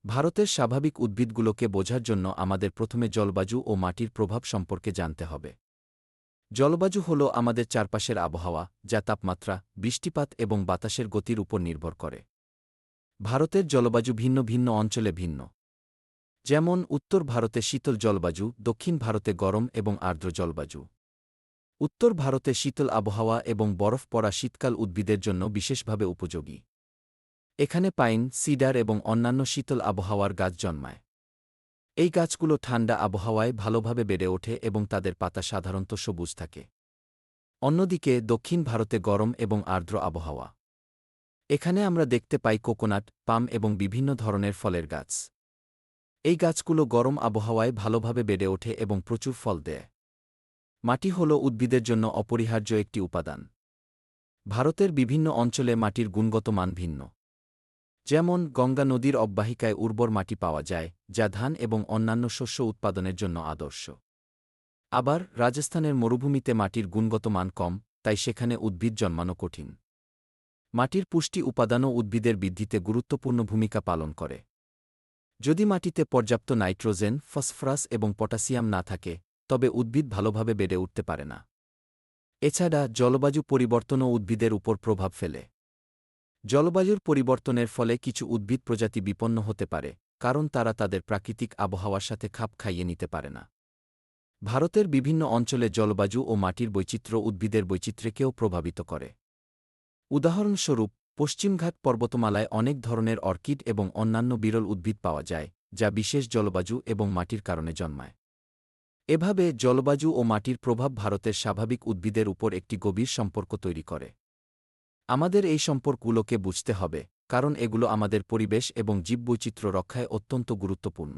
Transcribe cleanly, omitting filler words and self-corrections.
ভারতের স্বাভাবিক উদ্ভিদগুলোকে বোঝার জন্য আমাদের প্রথমে জলবায়ু ও মাটির প্রভাব সম্পর্কে জানতে হবে। জলবায়ু হল আমাদের চারপাশের আবহাওয়া, যা তাপমাত্রা, বৃষ্টিপাত এবং বাতাসের গতির উপর নির্ভর করে। ভারতের জলবায়ু ভিন্ন ভিন্ন অঞ্চলে ভিন্ন। যেমন উত্তর ভারতে শীতল জলবায়ু, দক্ষিণ ভারতে গরম এবং আর্দ্র জলবায়ু। উত্তর ভারতে শীতল আবহাওয়া এবং বরফ পড়া শীতকাল উদ্ভিদের জন্য বিশেষভাবে উপযোগী। এখানে পাইন, সিডার এবং অন্যান্য শীতল আবহাওয়ার গাছ জন্মায়। এই গাছগুলো ঠান্ডা আবহাওয়ায় ভালোভাবে বেড়ে ওঠে এবং তাদের পাতা সাধারণত সবুজ থাকে। অন্যদিকে দক্ষিণ ভারতে গরম এবং আর্দ্র আবহাওয়া। এখানে আমরা দেখতে পাই কোকোনাট, পাম এবং বিভিন্ন ধরনের ফলের গাছ। এই গাছগুলো গরম আবহাওয়ায় ভালোভাবে বেড়ে ওঠে এবং প্রচুর ফল দেয়। মাটি হল উদ্ভিদের জন্য অপরিহার্য একটি উপাদান। ভারতের বিভিন্ন অঞ্চলে মাটির গুণগত মান ভিন্ন। যেমন গঙ্গা নদীর অববাহিকায় উর্বর মাটি পাওয়া যায়, যা ধান এবং অন্যান্য শস্য উৎপাদনের জন্য আদর্শ। আবার রাজস্থানের মরুভূমিতে মাটির গুণগত মান কম, তাই সেখানে উদ্ভিদ জন্মানো কঠিন। মাটির পুষ্টি উপাদানও উদ্ভিদের বৃদ্ধিতে গুরুত্বপূর্ণ ভূমিকা পালন করে। যদি মাটিতে পর্যাপ্ত নাইট্রোজেন, ফসফরাস এবং পটাশিয়াম না থাকে, তবে উদ্ভিদ ভালোভাবে বেড়ে উঠতে পারে না। এছাড়া জলবায়ু পরিবর্তনও উদ্ভিদের উপর প্রভাব ফেলে। জলবায়ুর পরিবর্তনের ফলে কিছু উদ্ভিদ প্রজাতি বিপন্ন হতে পারে, কারণ তারা তাদের প্রাকৃতিক আবহাওয়ার সাথে খাপ খাইয়ে নিতে পারে না। ভারতের বিভিন্ন অঞ্চলে জলবায়ু ও মাটির বৈচিত্র্য উদ্ভিদের বৈচিত্র্যকেও প্রভাবিত করে। উদাহরণস্বরূপ, পশ্চিমঘাট পর্বতমালায় অনেক ধরনের অর্কিড এবং অন্যান্য বিরল উদ্ভিদ পাওয়া যায়, যা বিশেষ জলবায়ু এবং মাটির কারণে জন্মায়। এভাবে জলবায়ু ও মাটির প্রভাব ভারতের স্বাভাবিক উদ্ভিদের উপর একটি গভীর সম্পর্ক তৈরি করে। আমাদের এই সম্পর্কগুলোকে বুঝতে হবে, কারণ এগুলো আমাদের পরিবেশ এবং জীববৈচিত্র্য রক্ষায় অত্যন্ত গুরুত্বপূর্ণ।